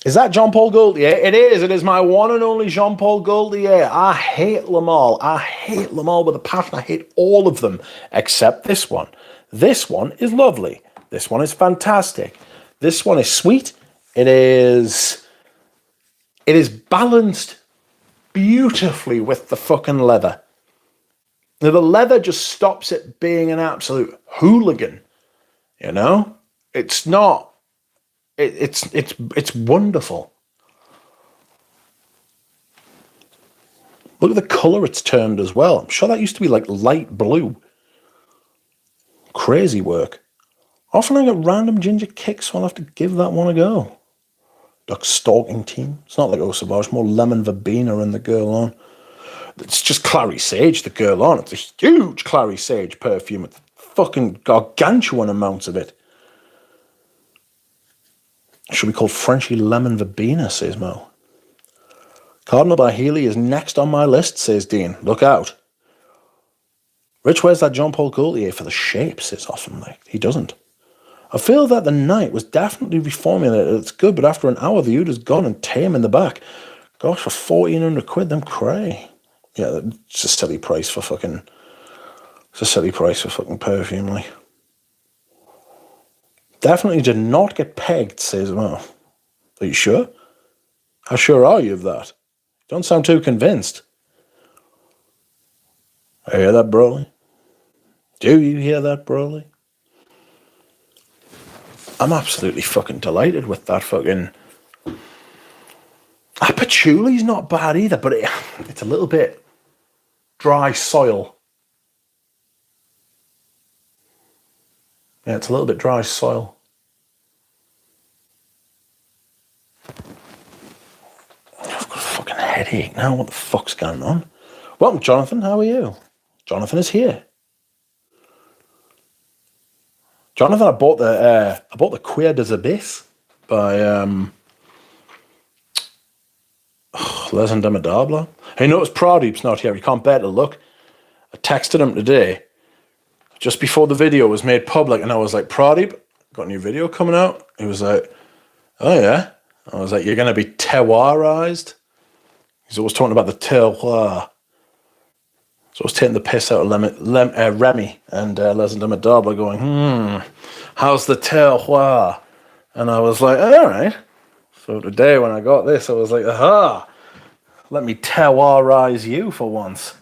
[SPEAKER 1] Is that Jean-Paul Gaultier? It is. It is my one and only Jean-Paul Gaultier. I hate them all. I hate them all with a passion. I hate all of them except this one. This one is lovely. This one is fantastic. This one is sweet. It is balanced beautifully with the fucking leather. Now, the leather just stops it being an absolute hooligan. You know? It's not. It's wonderful. Look at the colour it's turned as well. I'm sure that used to be like light blue. Crazy work. Often I get random ginger kicks, so I'll have to give that one a go. Duck stalking team. It's not like Eau Sauvage, more lemon verbena in the girl on. It's just clary sage, the girl on. It's a huge clary sage perfume. It's fucking gargantuan amounts of it. Should be called Frenchy Lemon Verbena, says Mo. Cardinal by Healy is next on my list, says Dean. Look out. Rich wears that Jean-Paul Gaultier for the shape, says Often like. He doesn't. I feel that the night was definitely reformulated. It's good, but after an hour, the oud is gone and tame in the back. Gosh, for 1,400 quid, them cray. Yeah, it's a silly price for fucking... It's a silly price for fucking perfume, like. Definitely did not get pegged, says Mo. Are you sure? How sure are you of that? Don't sound too convinced. I hear that, Broly? Do you hear that, Broly? I'm absolutely fucking delighted with that fucking... Patchouli's not bad either, but it's a little bit dry soil. Yeah, it's a little bit dry soil. I've got a fucking headache now. What the fuck's going on? Welcome, Jonathan. How are you? Jonathan is here. Jonathan, I bought the Queer des Abyss by Les Indomptables. Hey, notice Pradeep's not here. He can't bear to look. I texted him today, just before the video was made public, and I was like, Pradeep, got a new video coming out? He was like, oh yeah. I was like, you're going to be terroirized? He's always talking about the terroir. So I was taking the piss out of Remy and Les Indomptables going, how's the terroir? And I was like, all right. So today when I got this, I was like, aha, let me terroirize you for once.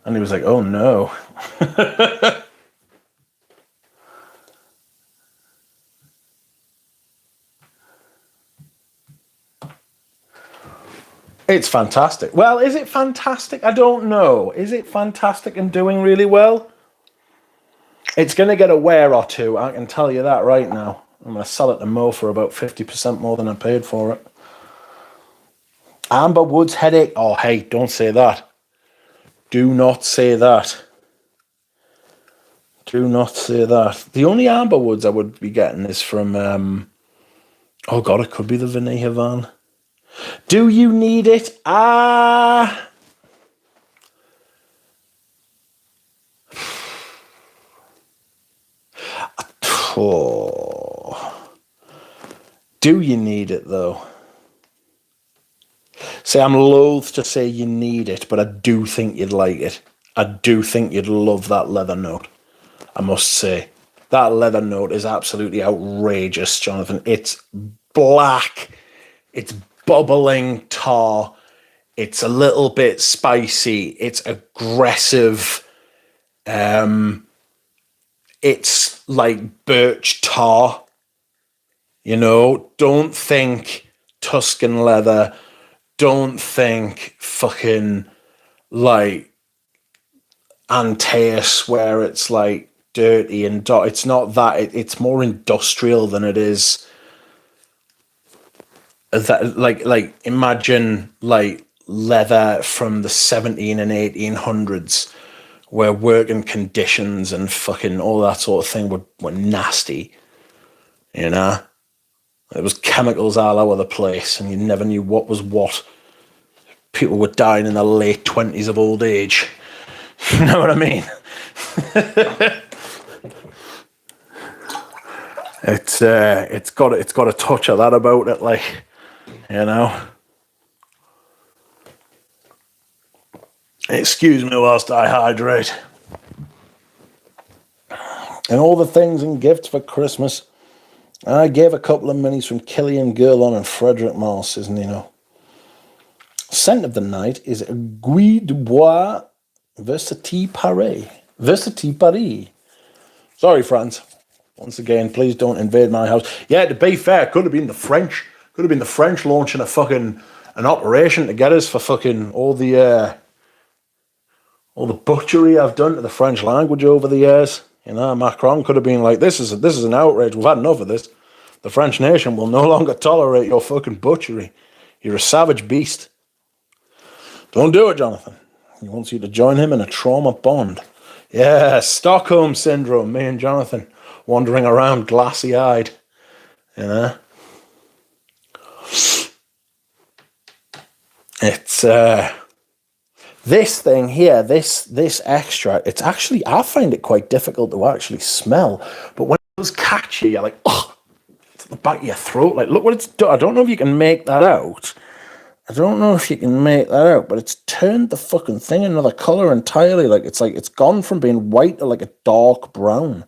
[SPEAKER 1] And he was like, oh no. It's fantastic. Well, is it fantastic? I don't know. Is it fantastic and doing really well? It's going to get a wear or two, I can tell you that right now. I'm going to sell it to Mo for about 50% more than I paid for it. Amber Woods headache. Oh, hey, don't say that. Do not say that. Do not say that. The only Amber Woods I would be getting is from, oh God, it could be the Vinaya van. Do you need it? Oh. Do you need it, though? See, I'm loath to say you need it, but I do think you'd like it. I do think you'd love that leather note, I must say. That leather note is absolutely outrageous, Jonathan. It's black. It's bubbling tar. It's a little bit spicy. It's aggressive. It's like birch tar. You know, don't think Tuscan leather. Don't think fucking like Antaeus where it's like dirty and it's not that. It's more industrial than it is. That like imagine like leather from the 17 and 1800s where working conditions and fucking all that sort of thing were nasty, you know. There was chemicals all over the place and you never knew what was what. People were dying in their late 20s of old age. You know what I mean? It's got a touch of that about it, like, you know. Excuse me whilst I hydrate. And all the things and gifts for Christmas. I gave a couple of minis from Killian Gurlon and Frederick Moss, isn't you know. Scent of the night is Guy du Bois Versati Paris. Versati Paris. Sorry, France. Once again, please don't invade my house. Yeah, to be fair, it could have been the French. Could have been the French launching an operation to get us for fucking all the butchery I've done to the French language over the years. You know, Macron could have been like, this is an outrage. We've had enough of this. The French nation will no longer tolerate your fucking butchery. You're a savage beast. Don't do it, Jonathan. He wants you to join him in a trauma bond. Yeah, Stockholm Syndrome, me and Jonathan wandering around glassy-eyed, you know. It's, this thing here, this extract, it's actually, I find it quite difficult to actually smell, but when it does catch you, you're like, oh, it's at the back of your throat, like, look what it's done. I don't know if you can make that out. But it's turned the fucking thing another colour entirely. Like it's gone from being white to like a dark brown.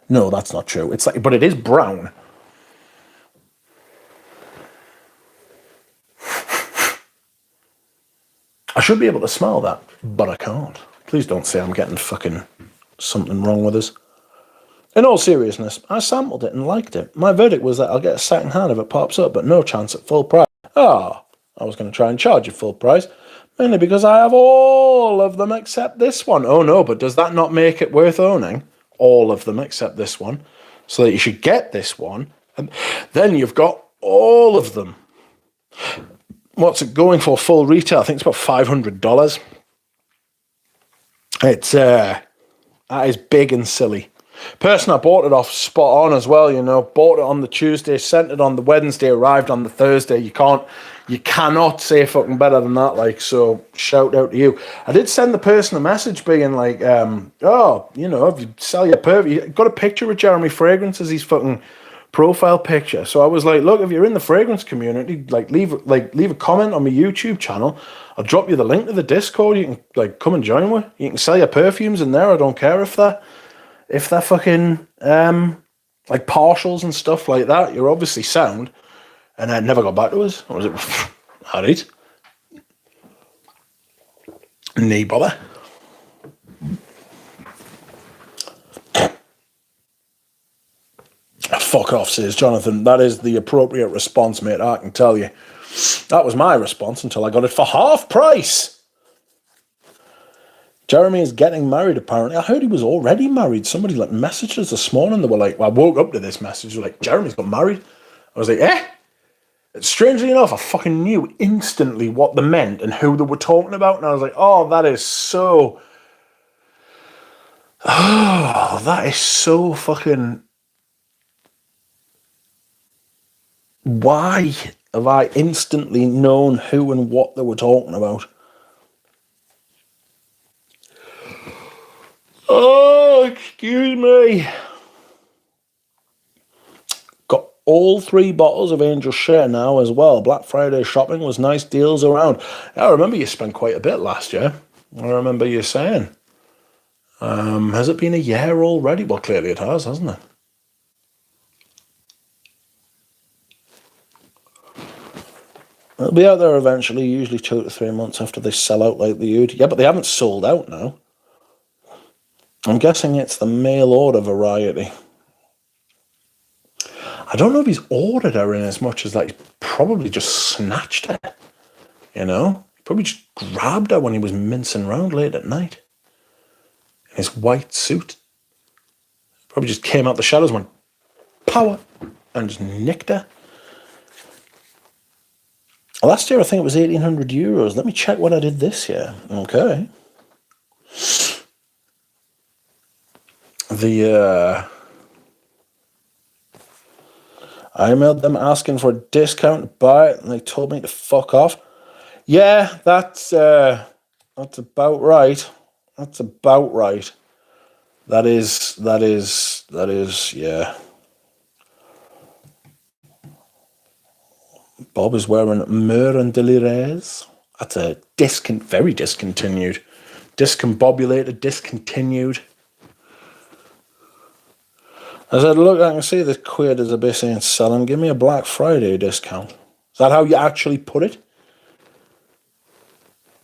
[SPEAKER 1] No, that's not true. It's like, but it is brown. I should be able to smell that, but I can't. Please don't say I'm getting fucking something wrong with this. In all seriousness, I sampled it and liked it. My verdict was that I'll get a second hand if it pops up, but no chance at full price. I was going to try and charge you full price, mainly because I have all of them except this one. Oh no, but does that not make it worth owning? All of them except this one. So that you should get this one, and then you've got all of them. What's it going for full retail? I think it's about $500. That is big and silly. Person I bought it off, spot on as well, you know. Bought it on the Tuesday, sent it on the Wednesday, arrived on the Thursday. You cannot say fucking better than that, like, so shout out to you. I did send the person a message being like, oh, you know, if you sell your perfume, you got a picture with Jeremy Fragrance as his fucking profile picture. So I was like, look, if you're in the fragrance community, leave a comment on my YouTube channel. I'll drop you the link to the Discord. You can come and join me. You can sell your perfumes in there. I don't care if they're fucking partials and stuff like that. You're obviously sound. And I never got back to us. Or was it? Alright. Knee bother. Fuck off, says Jonathan. That is the appropriate response, mate. I can tell you. That was my response until I got it for half price. Jeremy is getting married, apparently. I heard he was already married. Somebody like messaged us this morning. They were like, well, I woke up to this message. They were like, Jeremy's got married. I was like, eh? Strangely enough, I fucking knew instantly what they meant and who they were talking about. And I was like, oh, that is so... Oh, that is so fucking... Why have I instantly known who and what they were talking about? Oh, excuse me. Got all 3 bottles of Angel Share now as well. Black Friday shopping was nice deals around. I remember you spent quite a bit last year. I remember you saying. Has it been a year already? Well, clearly it has, hasn't it? It'll be out there eventually, usually 2 to 3 months after they sell out like the Ood. Yeah, but they haven't sold out now. I'm guessing it's the mail order variety. I don't know if he's ordered her in as much as like probably just snatched her. You know? Probably just grabbed her when he was mincing around late at night. In his white suit. Probably just came out the shadows, went power, and just nicked her. Last year I think it was €1,800. Let me check what I did this year. Okay. I emailed them asking for a discount to buy it, and they told me to fuck off. Yeah, that's about right. That's about right. That is, yeah. Bob is wearing Mur and Delires. That's a very discontinued. Discombobulated, discontinued. I said, look, I can see this quid is a bit saying selling. Give me a Black Friday discount. Is that how you actually put it?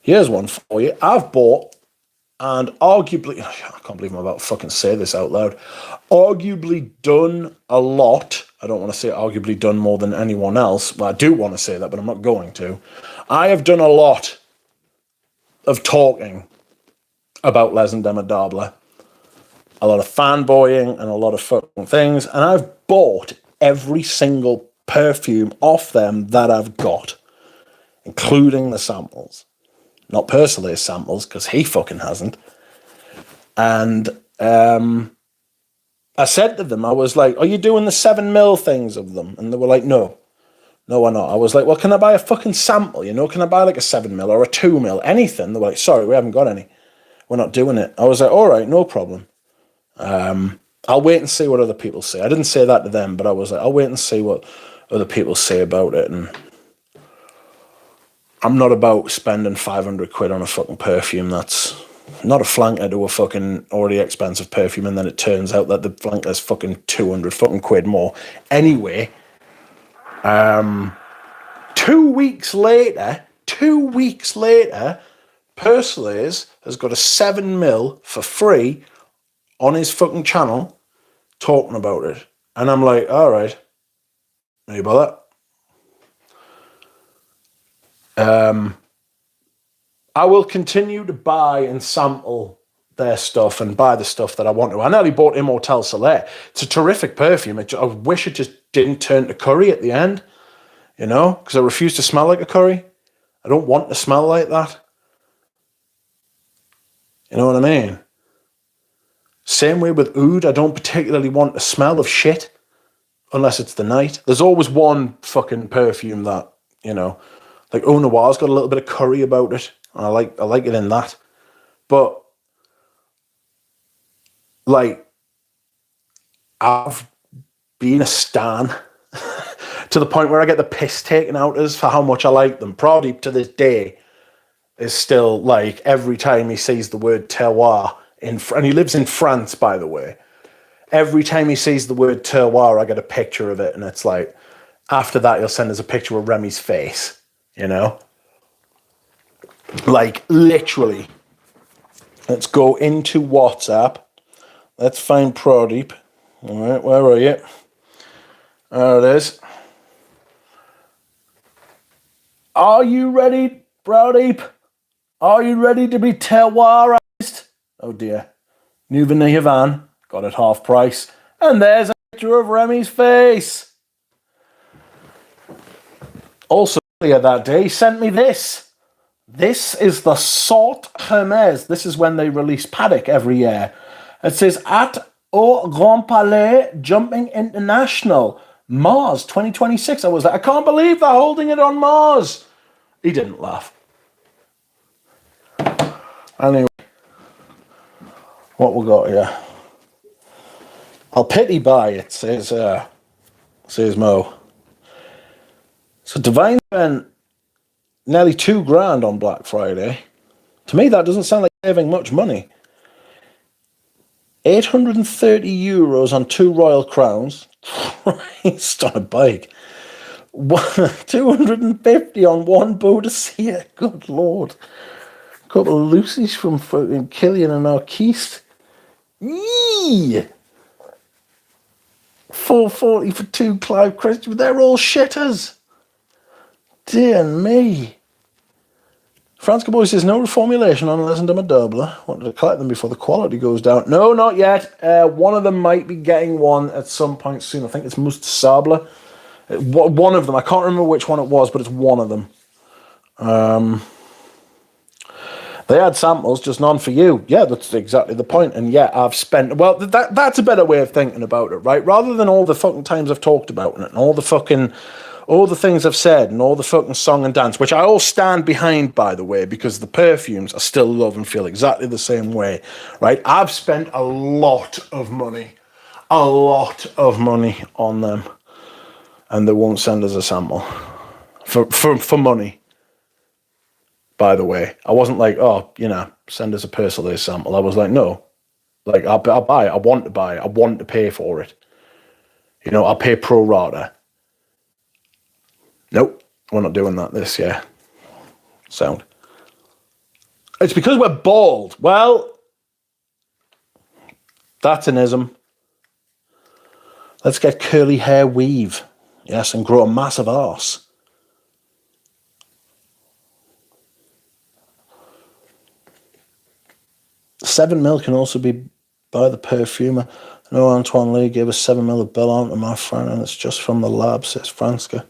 [SPEAKER 1] Here's one for you. I've bought, and arguably, I can't believe I'm about to fucking say this out loud, arguably done a lot. I don't want to say arguably done more than anyone else. Well, I do want to say that, but I'm not going to. I have done a lot of talking about Les and Demodable. A lot of fanboying and a lot of fucking things. And I've bought every single perfume off them that I've got, including the samples. Not personally as samples, because he fucking hasn't. And I said to them, I was like, are you doing the 7ml things of them? And they were like, no, we're not. I was like, well, can I buy a fucking sample? You know, can I buy like a 7ml or a 2ml? Anything. They were like, sorry, we haven't got any. We're not doing it. I was like, all right, no problem. I'll wait and see what other people say. I didn't say that to them, but I was like, I'll wait and see what other people say about it. And I'm not about spending 500 quid on a fucking perfume that's not a flanker to a fucking already expensive perfume, and then it turns out that the flanker's fucking 200 fucking quid more. Anyway, 2 weeks later, Persolays has got a 7ml for free on his fucking channel talking about it. And I'm like, all right, how you about that? I will continue to buy and sample their stuff and buy the stuff that I want to. I nearly bought Immortelle Soleil. It's a terrific perfume. I wish it just didn't turn to curry at the end, you know, because I refuse to smell like a curry. I don't want to smell like that. You know what I mean? Same way with oud. I don't particularly want the smell of shit unless it's the night. There's always one fucking perfume that, you know, like Eau Noir's got a little bit of curry about it. And I like it in that. But like, I've been a stan to the point where I get the piss taken out of us for how much I like them. Pradeep to this day is still like, every time he sees the word terroir, and he lives in France, by the way. Every time he sees the word terroir, I get a picture of it, and it's like, after that, he'll send us a picture of Remy's face, you know? Like, literally. Let's go into WhatsApp. Let's find Pradeep. All right, where are you? There it is. Are you ready, Pradeep? Are you ready to be terroirized? Oh dear. New Vanilla van. Got it half price. And there's a picture of Remy's face. Also, earlier that day, he sent me this. This is the Sort Hermes. This is when they release Paddock every year. It says, at Au Grand Palais Jumping International, Mars 2026. I was like, I can't believe they're holding it on Mars. He didn't laugh. Anyway, what we got here? I'll pity buy it, says Mo. So Divine spent nearly $2,000 on Black Friday. To me, that doesn't sound like saving much money. 830 euros on 2 Royal Crowns. Christ, on a bike. 250 on 1 Bodicea. Good Lord. A couple of Lucy's from fucking Killian and Arquiste. Yee! 440 for 2 Clive Christian. They're all shitters. Dear me. Franz Boy says, no reformulation on Legend of a Doubler. Wanted to collect them before the quality goes down. No, not yet. One of them might be getting one at some point soon. I think it's Must Sabler. One of them. I can't remember which one it was, but it's one of them. They had samples, just none for you. Yeah, that's exactly the point. And yeah, I've spent... Well, that's a better way of thinking about it, right? Rather than all the fucking times I've talked about it and all the things I've said and all the fucking song and dance, which I all stand behind, by the way, because the perfumes I still love and feel exactly the same way, right? I've spent a lot of money on them, and they won't send us a sample for money. By the way, I wasn't like, oh, send us a personalized sample. I was like, no, like I'll buy it. I want to buy it. I want to pay for it. I'll pay pro rata. Nope, we're not doing that this year. Sound. It's because we're bald. Well, that's an ism. Let's get curly hair weave. Yes, and grow a massive arse. $7 can also be by the perfumer. No, Antoine Lee gave us $7 of Bellon to my friend, and it's just from the lab, says Franska.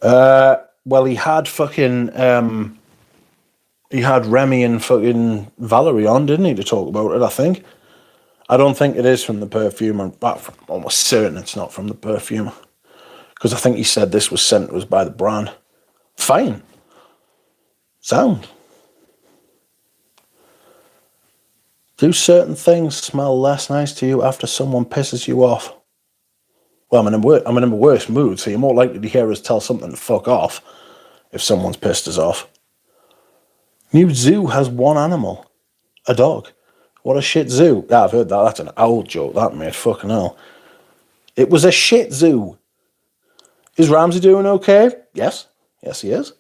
[SPEAKER 1] Well, he had fucking, he had Remy and fucking Valerie on, didn't he, to talk about it, I think. I don't think it is from the perfumer. I'm almost certain it's not from the perfumer. Because I think he said this was sent to us by the brand. Fine. Sound. Do certain things smell less nice to you after someone pisses you off? Well, I'm in a worse mood, so you're more likely to hear us tell something to fuck off if someone's pissed us off. New zoo has one animal. A dog. What a shit zoo. Yeah, I've heard that. That's an old joke, that mate. Fucking hell. It was a shit zoo. Is Ramsey doing okay? Yes. Yes, he is.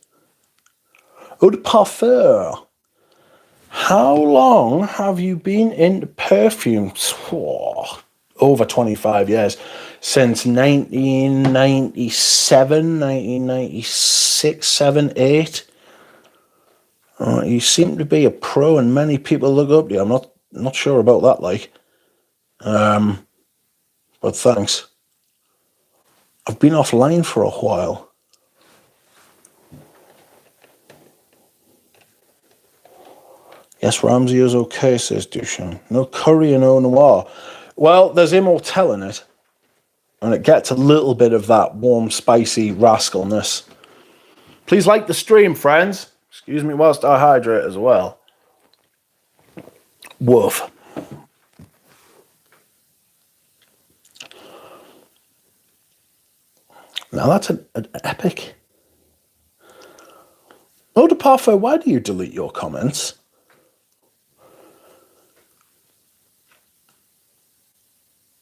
[SPEAKER 1] Eau de parfum. How long have you been into perfumes? Oh, over 25 years. Since 1997, 1996, 7, 8. You seem to be a pro and many people look up to you. I'm not sure about that, like. But thanks. I've been offline for a while. Yes, Ramsey is okay, says Duchamp. No curry and eau noir. Well, there's immortelle in it. And it gets a little bit of that warm, spicy rascalness. Please like the stream, friends. Excuse me whilst I hydrate as well. Woof. Now that's an epic. Eau de parfum, why do you delete your comments?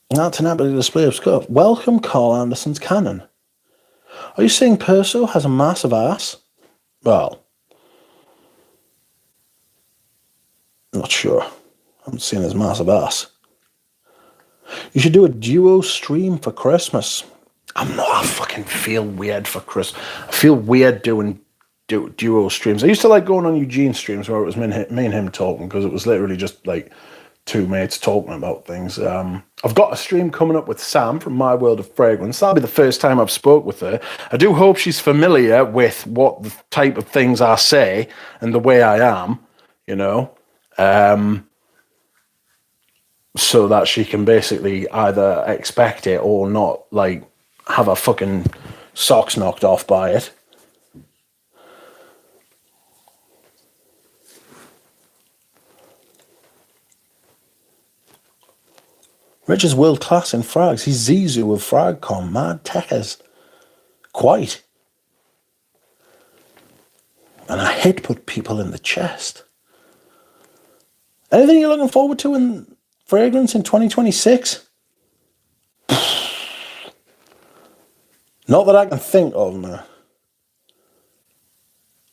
[SPEAKER 1] That's an absolute display of scope. Welcome, Carl Anderson's Canon. Are you saying Perso has a massive ass? Well, I'm not sure. I haven't seen his massive ass. You should do a duo stream for Christmas. I fucking feel weird for Christmas. I feel weird doing duo streams. I used to like going on Eugene's streams where it was me and him talking, because it was literally just like two mates talking about things. I've got a stream coming up with Sam from My World of Fragrance. That'll be the first time I've spoke with her. I do hope she's familiar with what the type of things I say and the way I am, you know, so that she can basically either expect it or not, like, have her fucking socks knocked off by it. Rich is world class in frags. He's Zizou of FragCon. Mad techers. Quite. And I hate put people in the chest. Anything you're looking forward to in fragrance in 2026? Not that I can think of, man.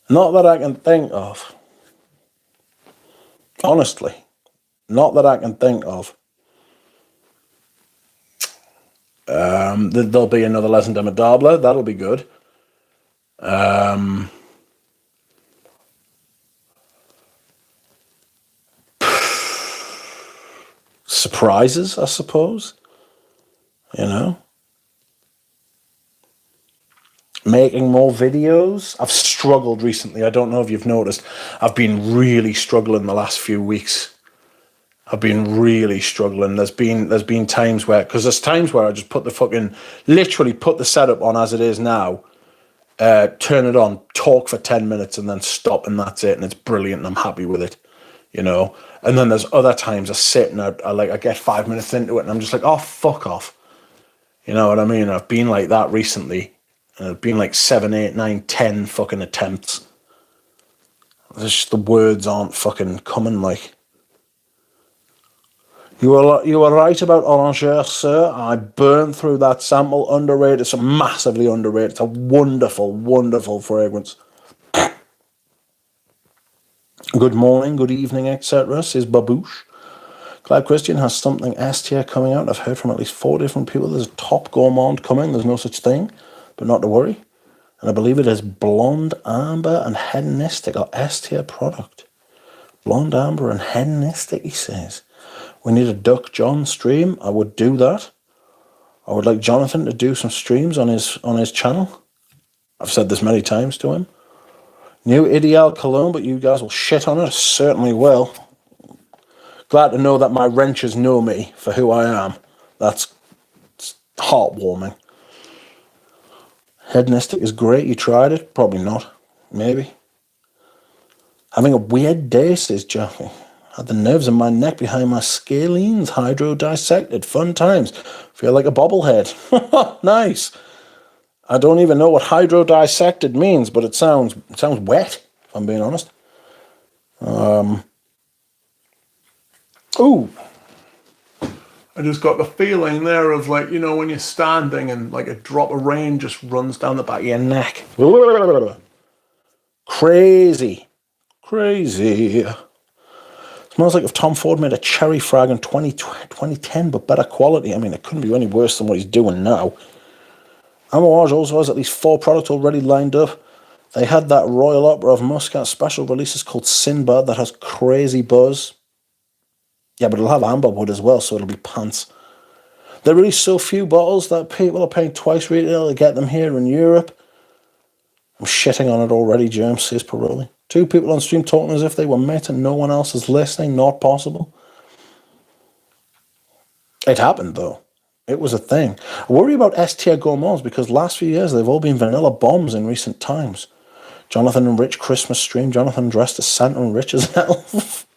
[SPEAKER 1] Not that I can think of. Honestly. Not that I can think of. There'll be another Les Indomptables. That'll be good. Surprises, I suppose. You know? Making more videos. I've struggled recently. I don't know if you've noticed. I've been really struggling the last few weeks. I've been really struggling. There's been times where, because there's times where I just literally put the setup on as it is now, turn it on, talk for 10 minutes and then stop, and that's it. And it's brilliant and I'm happy with it, you know? And then there's other times I sit and I get 5 minutes into it and I'm just like, oh, fuck off. You know what I mean? I've been like that recently. And it's been like 7, 8, 9, 10 fucking attempts. There's just the words aren't fucking coming, like. You were right about Orangeur, sir. I burned through that sample. Underrated. It's massively underrated. It's a wonderful, wonderful fragrance. Good morning, good evening, etc., says Babouche. Glad Christian has something S tier coming out. I've heard from at least 4 different people. There's a top gourmand coming. There's no such thing, but not to worry. And I believe it is Blonde, Amber, and Hedonistic, or S tier product. Blonde, Amber, and Hedonistic, he says. We need a Duck John stream. I would do that. I would like Jonathan to do some streams on his channel. I've said this many times to him. New Ideal Cologne, but you guys will shit on it. I certainly will. Glad to know that my wrenchers know me for who I am. That's heartwarming. Hedonistic is great. You tried it? Probably not. Maybe. Having a weird day, says Jeffy. Had the nerves in my neck behind my scalenes hydro dissected. Fun times. Feel like a bobblehead. Nice. I don't even know what hydro dissected means, but it sounds wet, if I'm being honest. Ooh. I just got the feeling there of, like, you know, when you're standing and like a drop of rain just runs down the back of your neck. Crazy. Crazy. Smells like if Tom Ford made a cherry frag in 2010, but better quality. I mean, it couldn't be any worse than what he's doing now. Amouage also has at least 4 products already lined up. They had that Royal Opera of Muscat special releases called Sinbad that has crazy buzz. Yeah, but it'll have amberwood as well, so it'll be pants. There are really so few bottles that people are paying twice retail to get them here in Europe. I'm shitting on it already, James, says Paroli. 2 people on stream talking as if they were met and no one else is listening. Not possible. It happened, though. It was a thing. I worry about S-tier gourmands because last few years they've all been vanilla bombs in recent times. Jonathan and Rich Christmas stream. Jonathan dressed as Santa and Rich as an elf.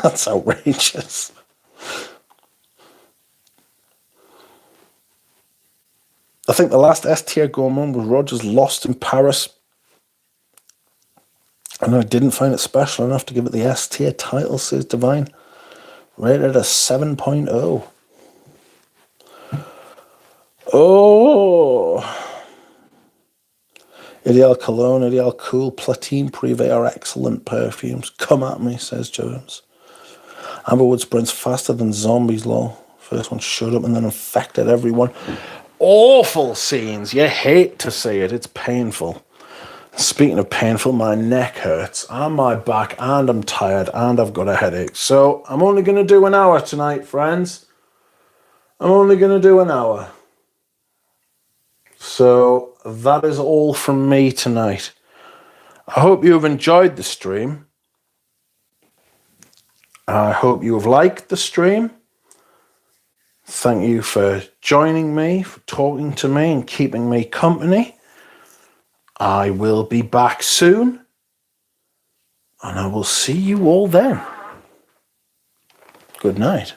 [SPEAKER 1] That's outrageous. I think the last S-tier gourmand was Roger's Lost in Paris. And I didn't find it special enough to give it the S-tier title, says Divine. Rated a 7.0. Oh. Ideal Cologne, Ideal Cool, Platine Privé are excellent perfumes. Come at me, says Jones. Amberwood sprints faster than zombies, lol. First one showed up and then infected everyone. Awful scenes. You hate to see it. It's painful. Speaking of painful, my neck hurts and my back, and I'm tired and I've got a headache. So I'm only going to do an hour tonight, friends. I'm only going to do an hour. So that is all from me tonight. I hope you have enjoyed the stream. I hope you have liked the stream. Thank you for joining me, for talking to me and keeping me company. I will be back soon, and I will see you all then. Good night.